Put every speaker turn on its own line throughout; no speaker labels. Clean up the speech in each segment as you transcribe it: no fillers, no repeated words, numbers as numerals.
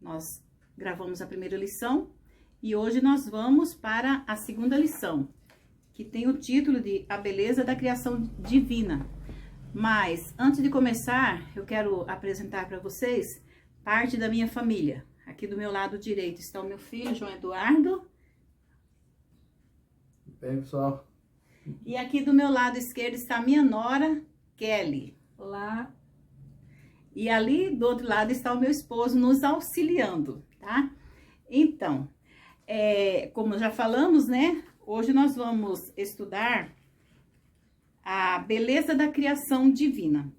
Nós gravamos a primeira lição e hoje nós vamos para a segunda lição, que tem o título de A Beleza da Criação Divina. Mas, antes de começar, eu quero apresentar para vocês parte da minha família. Aqui do meu lado direito está o meu filho, João Eduardo.
Bem, pessoal.
E aqui do meu lado esquerdo está a minha nora, Kelly.
Olá.
E ali do outro lado está o meu esposo nos auxiliando, tá? Então, como já falamos, né? Hoje nós vamos estudar a beleza da criação divina.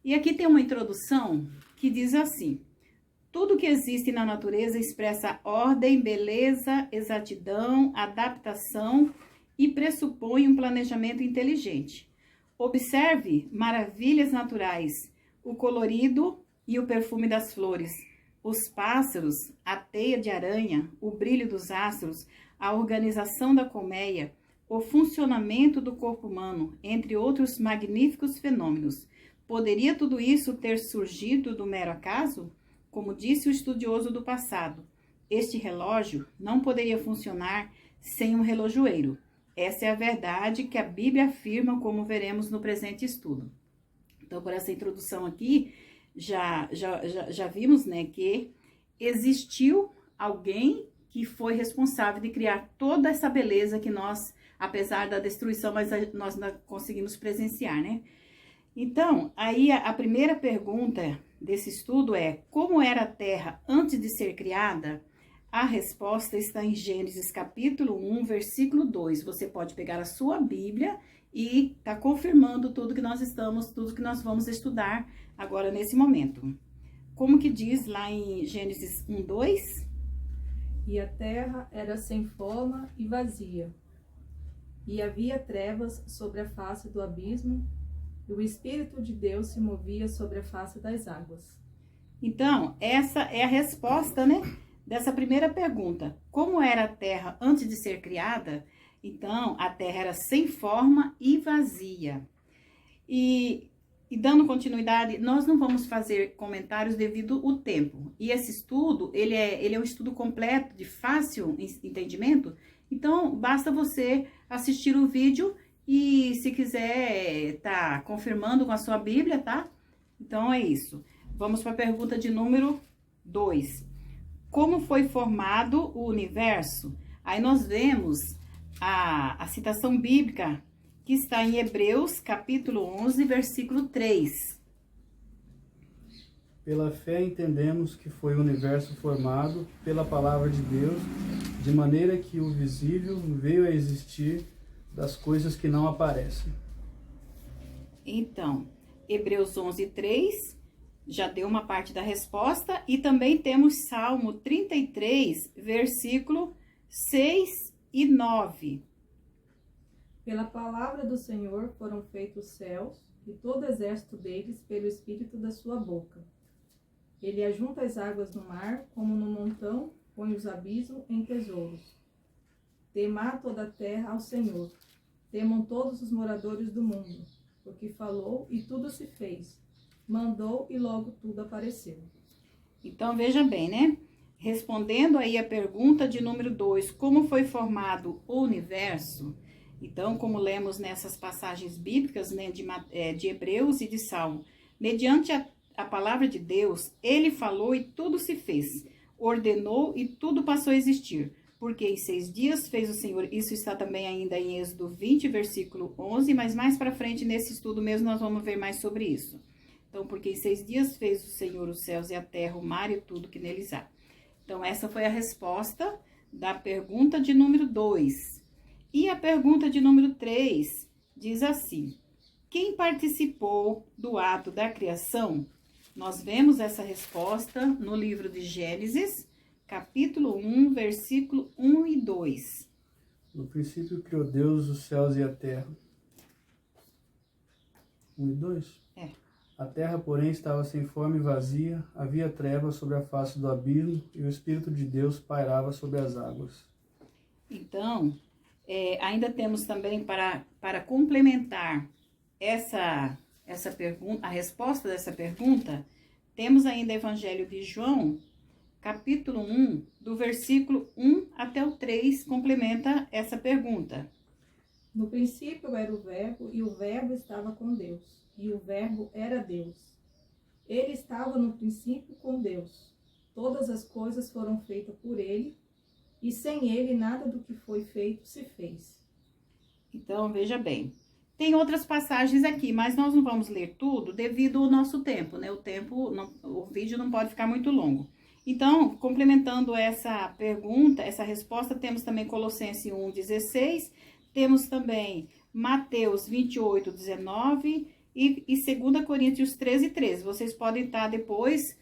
E aqui tem uma introdução que diz assim: tudo que existe na natureza expressa ordem, beleza, exatidão, adaptação e pressupõe um planejamento inteligente. Observe maravilhas naturais, o colorido e o perfume das flores, os pássaros, a teia de aranha, o brilho dos astros, a organização da colmeia, o funcionamento do corpo humano, entre outros magníficos fenômenos. Poderia tudo isso ter surgido do mero acaso? Como disse o estudioso do passado, este relógio não poderia funcionar sem um relojoeiro. Essa é a verdade que a Bíblia afirma, como veremos no presente estudo. Então, por essa introdução aqui, já vimos, né, que existiu alguém que foi responsável de criar toda essa beleza que nós, apesar da destruição, mas nós conseguimos presenciar, né? Então, aí a primeira pergunta desse estudo é: como era a Terra antes de ser criada? A resposta está em Gênesis capítulo 1, versículo 2. Você pode pegar a sua Bíblia e tá confirmando tudo que nós vamos estudar agora nesse momento. Como que diz lá em Gênesis 1, 2?
E a terra era sem forma e vazia, e havia trevas sobre a face do abismo, e o Espírito de Deus se movia sobre a face das águas.
Então, essa é a resposta, né, dessa primeira pergunta. Como era a terra antes de ser criada? Então, a terra era sem forma e vazia. E dando continuidade, nós não vamos fazer comentários devido ao tempo. E esse estudo, ele é um estudo completo, de fácil entendimento. Então, basta você assistir o vídeo e, se quiser, tá confirmando com a sua Bíblia, tá? Então, é isso. Vamos para a pergunta de número 2. Como foi formado o universo? Aí nós vemos a citação bíblica que está em Hebreus, capítulo 11, versículo 3.
Pela fé entendemos que foi o universo formado pela palavra de Deus, de maneira que o visível veio a existir das coisas que não aparecem.
Então, Hebreus 11, 3 já deu uma parte da resposta, e também temos Salmo 33, versículo 6 e 9.
Pela palavra do Senhor foram feitos os céus, e todo o exército deles pelo espírito da sua boca. Ele ajunta as águas no mar, como no montão, põe os abismos em tesouros. Temá toda a terra ao Senhor, temam todos os moradores do mundo, porque falou e tudo se fez, mandou e logo tudo apareceu.
Então, veja bem, né? Respondendo aí a pergunta de número 2, como foi formado o universo? Então, como lemos nessas passagens bíblicas, né, de Hebreus e de Salmo, mediante a palavra de Deus, ele falou e tudo se fez, ordenou e tudo passou a existir, porque em 6 dias fez o Senhor. Isso está também ainda em Êxodo 20, versículo 11, mas mais para frente nesse estudo mesmo nós vamos ver mais sobre isso. Então, porque em 6 dias fez o Senhor os céus e a terra, o mar e tudo que neles há. Então, essa foi a resposta da pergunta de número 2. E a pergunta de número 3 diz assim: quem participou do ato da criação? Nós vemos essa resposta no livro de Gênesis, capítulo 1, versículo 1 e 2.
No princípio criou Deus os céus e a terra. 1 e 2?
É.
A terra, porém, estava sem forma e vazia, havia trevas sobre a face do abismo, e o Espírito de Deus pairava sobre as águas.
Então, ainda temos também para complementar essa pergunta, a resposta dessa pergunta, temos ainda o Evangelho de João, capítulo 1, do versículo 1 até o 3, complementa essa pergunta.
No princípio era o Verbo, e o Verbo estava com Deus, e o Verbo era Deus. Ele estava no princípio com Deus. Todas as coisas foram feitas por ele, e sem ele nada do que foi feito se fez.
Então, veja bem. Tem outras passagens aqui, mas nós não vamos ler tudo devido ao nosso tempo, né? O vídeo não pode ficar muito longo. Então, complementando essa pergunta, essa resposta, temos também Colossenses 1:16, temos também Mateus 28:19 e 2 Coríntios 13:13. Vocês podem estar depois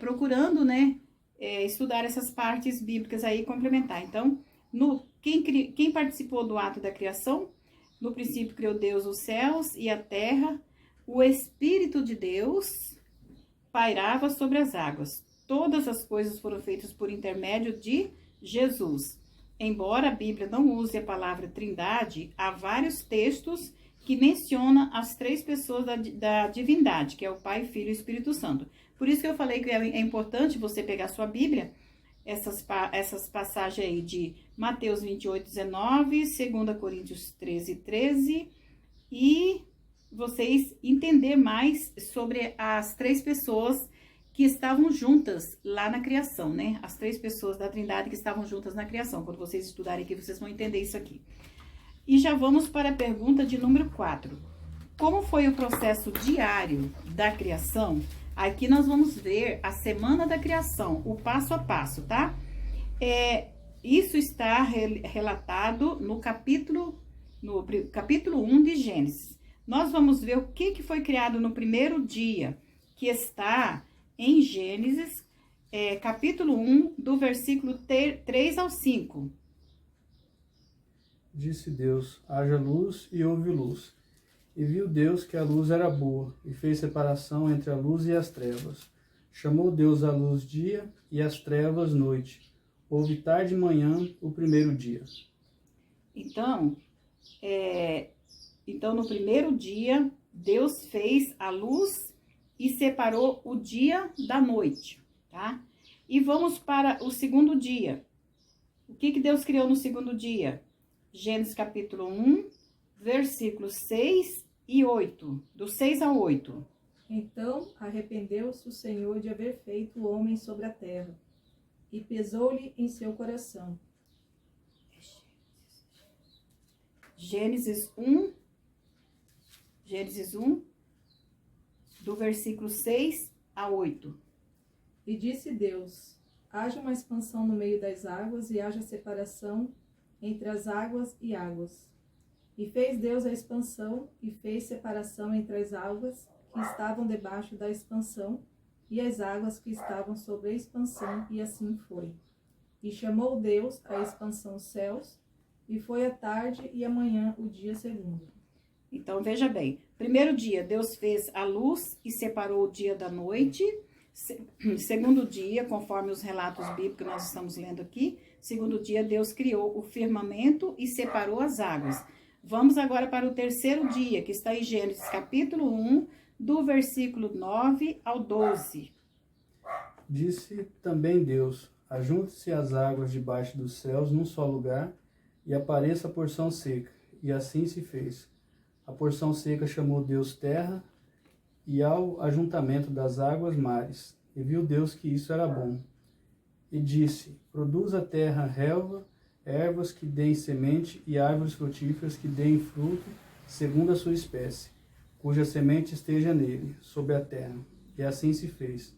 procurando, né, estudar essas partes bíblicas aí e complementar. Então, quem participou do ato da criação? No princípio criou Deus os céus e a terra, o Espírito de Deus pairava sobre as águas. Todas as coisas foram feitas por intermédio de Jesus. Embora a Bíblia não use a palavra trindade, há vários textos que mencionam as três pessoas da divindade, que é o Pai, Filho e Espírito Santo. Por isso que eu falei que é importante você pegar a sua Bíblia, essas passagens aí de Mateus 28:19, 2 Coríntios 13:13, e vocês entender mais sobre as três pessoas que estavam juntas lá na criação, né? As três pessoas da Trindade que estavam juntas na criação. Quando vocês estudarem aqui, vocês vão entender isso aqui. E já vamos para a pergunta de número 4. Como foi o processo diário da criação? Aqui nós vamos ver a semana da criação, o passo a passo, tá? Isso está relatado no capítulo 1 de Gênesis. Nós vamos ver o que foi criado no primeiro dia, que está em Gênesis, capítulo 1, do versículo 3 ao 5.
Disse Deus, haja luz, e houve luz. E viu Deus que a luz era boa, e fez separação entre a luz e as trevas. Chamou Deus a luz dia, e as trevas noite. Houve tarde e manhã o primeiro dia.
Então, no primeiro dia, Deus fez a luz e separou o dia da noite, tá? E vamos para o segundo dia. O que Deus criou no segundo dia? Gênesis capítulo 1, versículos 6 e 8, do 6 ao 8.
Então arrependeu-se o Senhor de haver feito o homem sobre a terra, e pesou-lhe em seu coração.
Gênesis 1, do versículo 6 a 8.
E disse Deus, haja uma expansão no meio das águas, e haja separação entre as águas e águas. E fez Deus a expansão, e fez separação entre as águas que estavam debaixo da expansão, e as águas que estavam sobre a expansão, e assim foi. E chamou Deus a expansão céus, e foi a tarde e a manhã o dia segundo.
Então, veja bem, primeiro dia, Deus fez a luz e separou o dia da noite. Segundo dia, conforme os relatos bíblicos que nós estamos lendo aqui, segundo dia, Deus criou o firmamento e separou as águas. Vamos agora para o terceiro dia, que está em Gênesis capítulo 1, do versículo 9 ao 12.
Disse também Deus, ajunte-se as águas debaixo dos céus num só lugar, e apareça a porção seca. E assim se fez. A porção seca chamou Deus terra, e ao ajuntamento das águas mares. E viu Deus que isso era bom. E disse, produz a terra relva, ervas que deem semente, e árvores frutíferas que deem fruto, segundo a sua espécie, cuja semente esteja nele, sobre a terra. E assim se fez.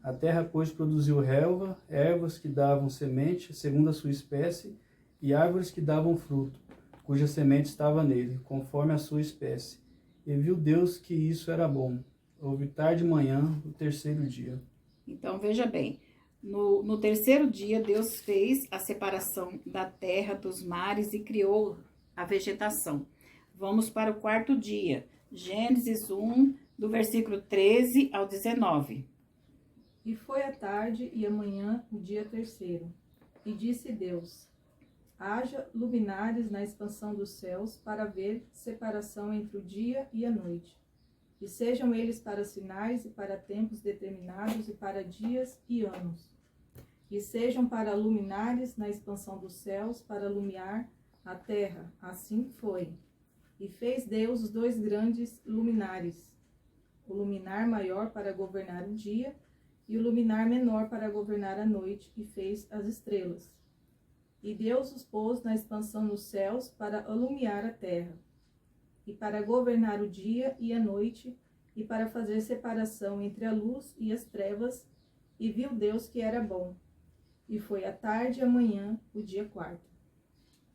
A terra, pois, produziu relva, ervas que davam semente, segundo a sua espécie, e árvores que davam fruto, cuja semente estava nele, conforme a sua espécie. E viu Deus que isso era bom. Houve tarde e manhã, o terceiro dia.
Então, veja bem, no terceiro dia, Deus fez a separação da terra, dos mares e criou a vegetação. Vamos para o quarto dia, Gênesis 1, do versículo 13 ao 19.
E foi a tarde e a manhã o dia terceiro. E disse Deus, haja luminares na expansão dos céus para haver separação entre o dia e a noite. E sejam eles para sinais e para tempos determinados e para dias e anos. e sejam para luminares na expansão dos céus, para iluminar a terra. Assim foi. E fez Deus os 2 grandes luminares, o luminar maior para governar o dia, e o luminar menor para governar a noite, e fez as estrelas. E Deus os pôs na expansão dos céus para alumiar a terra, e para governar o dia e a noite, e para fazer separação entre a luz e as trevas, e viu Deus que era bom. E foi a tarde e a manhã, o dia 4º.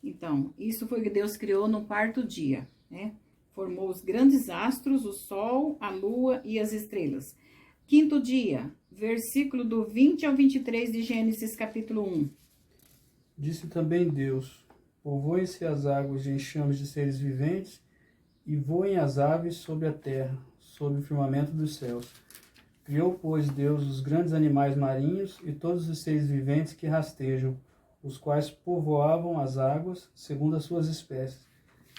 Então, isso foi o que Deus criou no 4º dia, né? Formou os grandes astros, o sol, a lua e as estrelas. 5º dia, versículo do 20 ao 23 de Gênesis, capítulo 1.
Disse também Deus: povoem-se as águas de enxames de seres viventes, e voem as aves sobre a terra, sobre o firmamento dos céus. Criou, pois, Deus os grandes animais marinhos e todos os seres viventes que rastejam, os quais povoavam as águas segundo as suas espécies,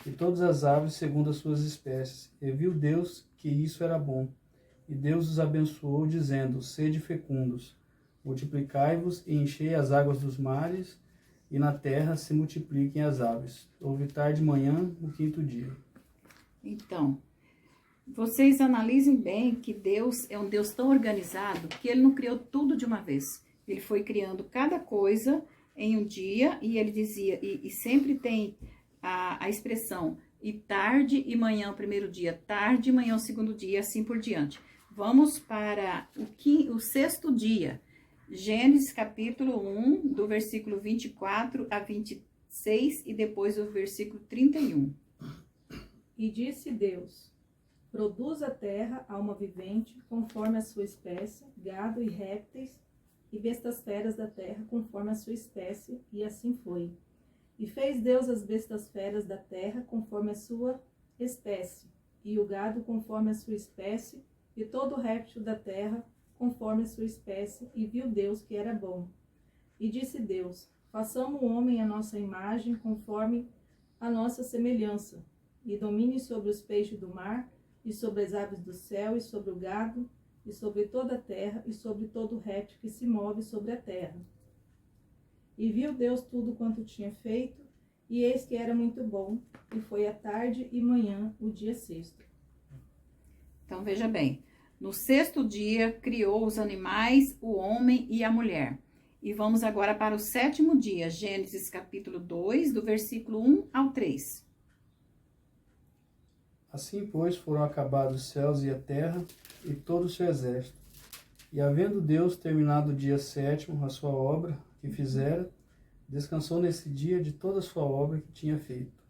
e todas as aves segundo as suas espécies. E viu Deus que isso era bom. E Deus os abençoou, dizendo: sede fecundos, multiplicai-vos e enchei as águas dos mares, e na terra se multipliquem as aves. Houve tarde e manhã, o 5º dia.
Então, vocês analisem bem que Deus é um Deus tão organizado que Ele não criou tudo de uma vez. Ele foi criando cada coisa em um dia, e Ele dizia, e sempre tem a expressão, e tarde e manhã o 1º dia, tarde e manhã o 2º dia, assim por diante. Vamos para o 6º dia, Gênesis capítulo 1, do versículo 24 a 26 e depois o versículo 31.
E disse Deus: produz a terra alma vivente, conforme a sua espécie, gado e répteis, e bestas feras da terra, conforme a sua espécie, e assim foi. E fez Deus as bestas feras da terra, conforme a sua espécie, e o gado conforme a sua espécie, e todo réptil da terra, conforme a sua espécie, e viu Deus que era bom. E disse Deus: façamos o homem à nossa imagem, conforme a nossa semelhança, e domine sobre os peixes do mar, e sobre as aves do céu, e sobre o gado, e sobre toda a terra, e sobre todo réptil que se move sobre a terra. E viu Deus tudo quanto tinha feito, e eis que era muito bom, e foi a tarde e manhã, o dia 6º.
Então, veja bem, no 6º dia criou os animais, o homem e a mulher. E vamos agora para o 7º dia, Gênesis capítulo 2, do versículo 1 ao 3.
Assim, pois, foram acabados os céus e a terra, e todo o seu exército. E havendo Deus terminado o dia 7º, a sua obra que fizera, descansou nesse dia de toda a sua obra que tinha feito.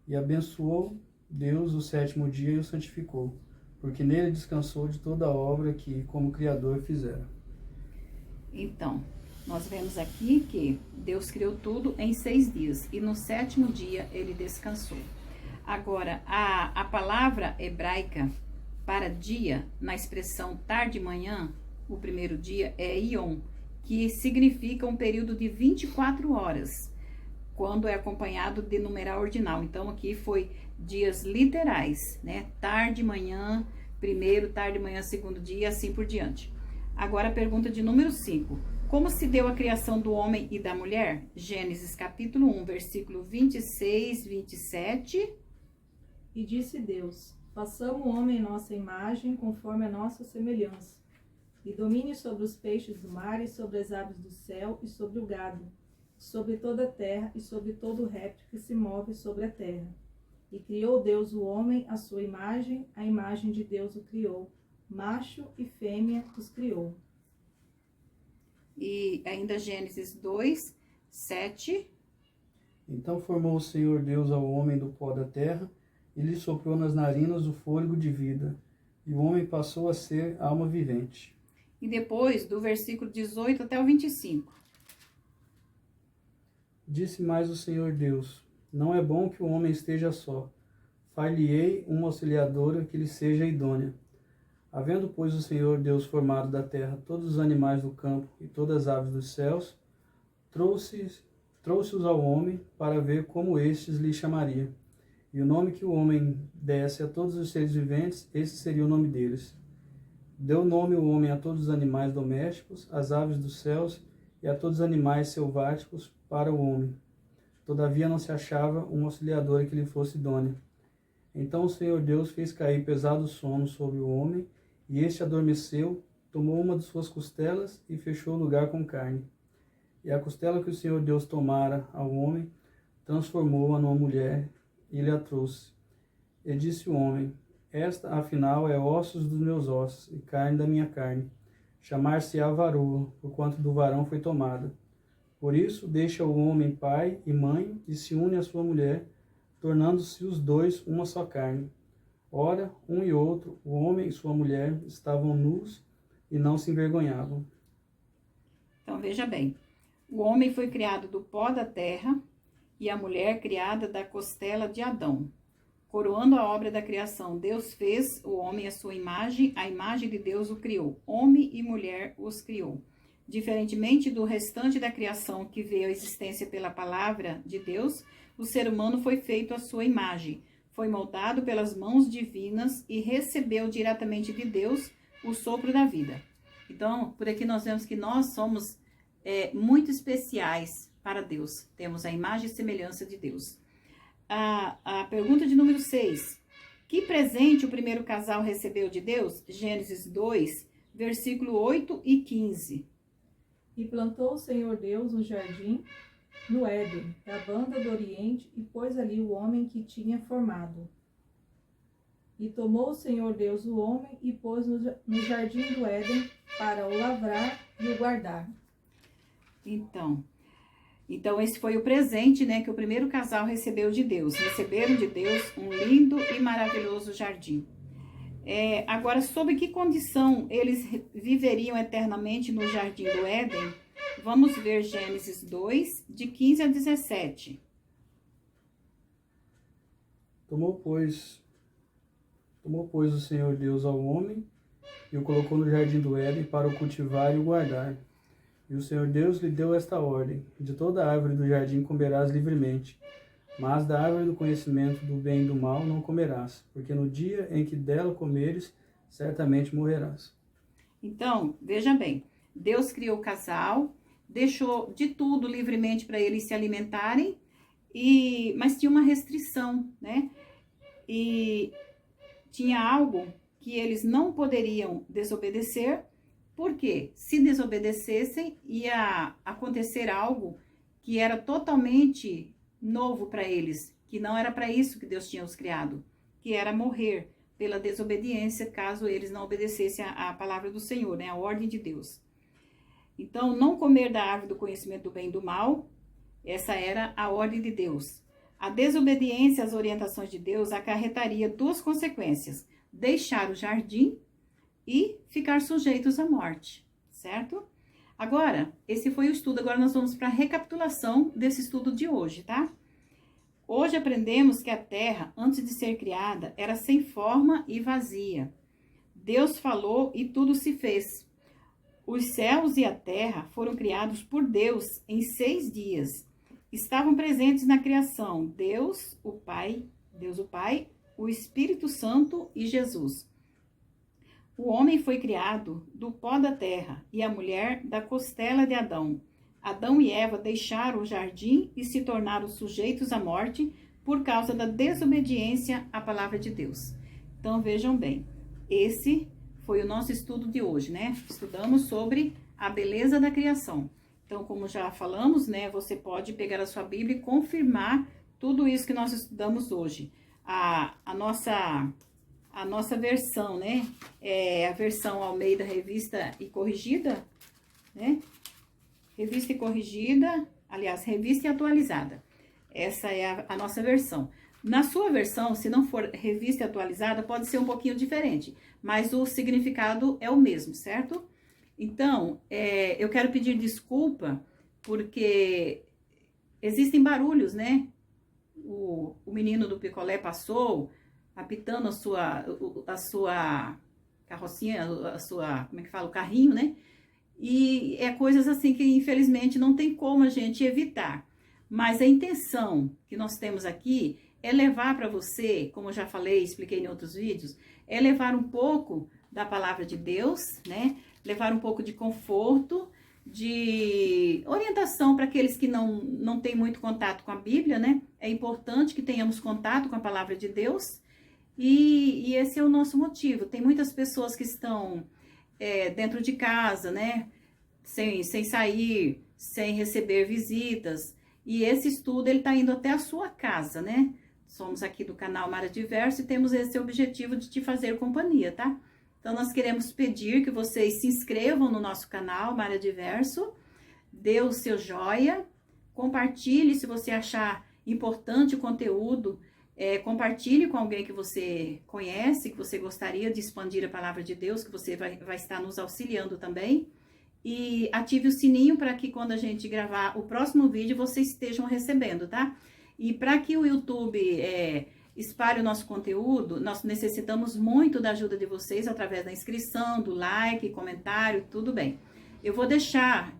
E abençoou Deus o 7º dia e o santificou, porque nele descansou de toda a obra que, como Criador, fizera.
Então, nós vemos aqui que Deus criou tudo em 6 dias, e no 7º dia ele descansou. Agora, a palavra hebraica para dia, na expressão tarde e manhã, o 1º dia é Yom, que significa um período de 24 horas, quando é acompanhado de numeral ordinal. Então, aqui foi dias literais, né? Tarde, manhã, 1º, tarde, manhã, 2º dia, assim por diante. Agora, a pergunta de número 5. Como se deu a criação do homem e da mulher? Gênesis capítulo 1, versículo 26, 27...
E disse Deus: façamos o homem em nossa imagem, conforme a nossa semelhança, e domine sobre os peixes do mar, e sobre as aves do céu, e sobre o gado, sobre toda a terra, e sobre todo o réptil que se move sobre a terra. E criou Deus o homem à sua imagem, a imagem de Deus o criou, macho e fêmea os criou.
E ainda Gênesis 2, 7...
Então formou o Senhor Deus ao homem do pó da terra, e lhe soprou nas narinas o fôlego de vida, e o homem passou a ser alma vivente.
E depois, do versículo 18 até o 25.
Disse mais o Senhor Deus: não é bom que o homem esteja só. Far-lhe-ei uma auxiliadora que lhe seja idônea. Havendo, pois, o Senhor Deus formado da terra todos os animais do campo e todas as aves dos céus, trouxe-os ao homem para ver como estes lhe chamaria. E o nome que o homem desse a todos os seres viventes, esse seria o nome deles. Deu nome o homem a todos os animais domésticos, às aves dos céus e a todos os animais selváticos para o homem. Todavia não se achava uma auxiliadora que lhe fosse idônea. Então o Senhor Deus fez cair pesado sono sobre o homem, e este adormeceu, tomou uma de suas costelas e fechou o lugar com carne. E a costela que o Senhor Deus tomara ao homem, transformou-a numa mulher e lhe a trouxe. E disse o homem: esta, afinal, é ossos dos meus ossos e carne da minha carne. Chamar-se-á varoa, porquanto do varão foi tomada. Por isso, deixa o homem pai e mãe e se une à sua mulher, tornando-se os dois uma só carne. Ora, um e outro, o homem e sua mulher, estavam nus e não se envergonhavam.
Então, veja bem. O homem foi criado do pó da terra e a mulher criada da costela de Adão. Coroando a obra da criação, Deus fez o homem à sua imagem, a imagem de Deus o criou. Homem e mulher os criou. Diferentemente do restante da criação que veio à existência pela palavra de Deus, o ser humano foi feito à sua imagem, foi moldado pelas mãos divinas e recebeu diretamente de Deus o sopro da vida. Então, por aqui nós vemos que nós somos muito especiais para Deus. Temos a imagem e semelhança de Deus. A pergunta de número 6. Que presente o primeiro casal recebeu de Deus? Gênesis 2, versículo 8 e 15.
E plantou o Senhor Deus um jardim no Éden, da banda do Oriente, e pôs ali o homem que tinha formado. E tomou o Senhor Deus o homem e pôs no jardim do Éden para o lavrar e o guardar.
Então esse foi o presente, né, que o primeiro casal recebeu de Deus. Receberam de Deus um lindo e maravilhoso jardim. Agora, sob que condição eles viveriam eternamente no jardim do Éden? Vamos ver Gênesis 2, de 15 a 17.
Tomou, pois, o Senhor Deus ao homem e o colocou no jardim do Éden para o cultivar e o guardar. E o Senhor Deus lhe deu esta ordem: de toda a árvore do jardim comerás livremente, mas da árvore do conhecimento do bem e do mal não comerás, porque no dia em que dela comeres, certamente morrerás.
Então, veja bem, Deus criou o casal, deixou de tudo livremente para eles se alimentarem, mas tinha uma restrição, né? E tinha algo que eles não poderiam desobedecer, porque se desobedecessem, ia acontecer algo que era totalmente novo para eles, que não era para isso que Deus tinha os criado, que era morrer pela desobediência, caso eles não obedecessem a palavra do Senhor, né, a ordem de Deus. Então, não comer da árvore do conhecimento do bem e do mal, essa era a ordem de Deus. A desobediência às orientações de Deus acarretaria duas consequências: deixar o jardim e ficar sujeitos à morte, certo? Agora, esse foi o estudo. Agora nós vamos para a recapitulação desse estudo de hoje, tá? Hoje aprendemos que a terra, antes de ser criada, era sem forma e vazia. Deus falou e tudo se fez. Os céus e a terra foram criados por Deus em 6 dias. Estavam presentes na criação Deus o Pai, o Espírito Santo e Jesus. O homem foi criado do pó da terra e a mulher da costela de Adão. Adão e Eva deixaram o jardim e se tornaram sujeitos à morte por causa da desobediência à palavra de Deus. Então, vejam bem, esse foi o nosso estudo de hoje, né? Estudamos sobre a beleza da criação. Então, como já falamos, né, você pode pegar a sua Bíblia e confirmar tudo isso que nós estudamos hoje. A nossa versão, né, é a versão Almeida Revista e Corrigida, né? Revista e Corrigida, aliás, Revista e Atualizada. Essa é a nossa versão. Na sua versão, se não for Revista e Atualizada, pode ser um pouquinho diferente, mas o significado é o mesmo, certo? Então, eu quero pedir desculpa, porque existem barulhos, né? O menino do picolé passou, apitando a sua carrocinha, como é que fala? O carrinho, né? E coisas assim que, infelizmente, não tem como a gente evitar. Mas a intenção que nós temos aqui é levar para você, como eu já falei, expliquei em outros vídeos, é levar um pouco da palavra de Deus, né? Levar um pouco de conforto, de orientação para aqueles que não têm muito contato com a Bíblia, né? É importante que tenhamos contato com a palavra de Deus e esse é o nosso motivo. Tem muitas pessoas que estão dentro de casa, né? Sem sair, sem receber visitas. E esse estudo, ele está indo até a sua casa, né? Somos aqui do canal Mara Diverso e temos esse objetivo de te fazer companhia, tá? Então, nós queremos pedir que vocês se inscrevam no nosso canal Mara Diverso, dê o seu joia, compartilhe se você achar importante o conteúdo, compartilhe com alguém que você conhece, que você gostaria de expandir a palavra de Deus, que você vai estar nos auxiliando também. E ative o sininho para que quando a gente gravar o próximo vídeo, vocês estejam recebendo, tá? E para que o YouTube espalhe o nosso conteúdo, nós necessitamos muito da ajuda de vocês através da inscrição, do like, comentário, tudo bem. Eu vou deixar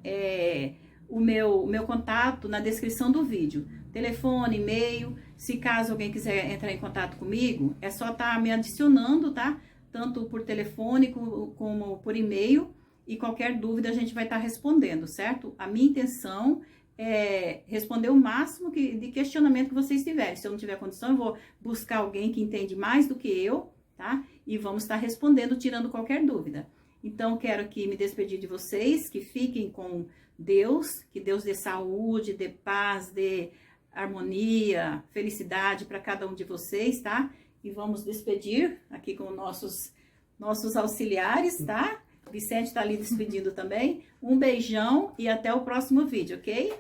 o meu contato na descrição do vídeo. Telefone, e-mail, se caso alguém quiser entrar em contato comigo, é só estar me adicionando, tá? Tanto por telefone como por e-mail. E qualquer dúvida a gente vai estar respondendo, certo? A minha intenção é responder o máximo de questionamento que vocês tiverem. Se eu não tiver condição, eu vou buscar alguém que entende mais do que eu, tá? E vamos estar respondendo, tirando qualquer dúvida. Então, quero aqui me despedir de vocês, que fiquem com Deus, que Deus dê saúde, dê paz, dê harmonia, felicidade para cada um de vocês, tá? E vamos despedir aqui com nossos auxiliares, tá? Vicente tá ali despedindo também. Um beijão e até o próximo vídeo, ok?